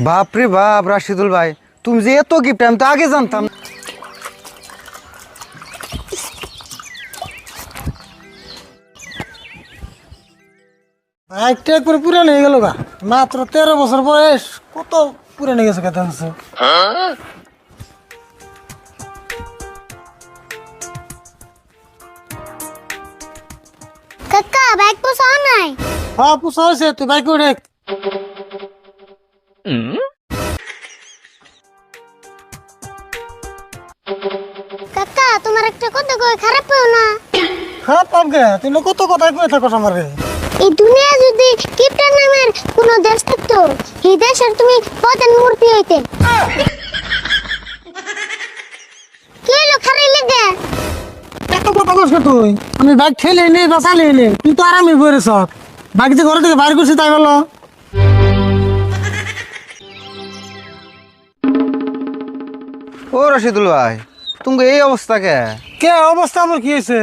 बाप रे बाप राशिदुल भाई, तुम जे तो गिफ्ट हम तो आगे जानता। বাইকটা একবার পুরানো হয়ে গেল গা, মাত্র 13 বছর বয়স, কত পুরানো গেছে কথা হচ্ছে। কাকা বাইক পোষাও নাই? হ্যাঁ পুষা হয়েছে, তুই বাইক উঠে। কাকা তোমার একটা কথা কই, খারাপ পেও না। খারাপ পাব গে, তুই না কত কথা কয়ে থাকো আমারে। এই দুনিয়া যদি কিপটার নামের কোনো দেশ থাকতো, এই দেশের তুমি প্রধানমন্ত্রী হইতে। কি হলো খারাইলে দে? এত কথা কস কে তুই? আমি বাইক ঠেলে নি বা চালিয়ে নি, তুই তো আরামে বইরেছ। বাইক যে ঘর থেকে বাইর করছি তাই বলো। ও রাশিদুল ভাই, তুমি এই অবস্থা কে? কে অবস্থা আমার কি হয়েছে?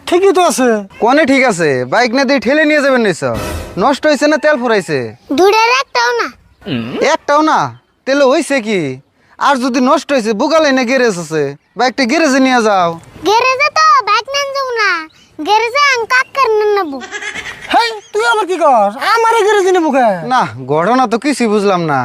ঠিকই তো আছে। কোনে ঠিক আছে? বাইক না দিয়ে ঠেলে নিয়ে যাবেন নিছ? নষ্ট হয়েছে না তেল ফুরাইছে? দুইটার একটাও না। একটাও না? তেলে হইছে কি? আর যদি নষ্ট হয়েছে বুকালে না গ্যারেজ আছে, বাইকটা গ্যারেজে নিয়ে যাও। গ্যারেজে তো বাইক নেন যাও না, গ্যারেজে আমি কাকার নেবো। হেই তুই আমার কি কস? আমার গ্যারেজে নেবো কে? না, ঘটনা তো কিছুই বুঝলাম না।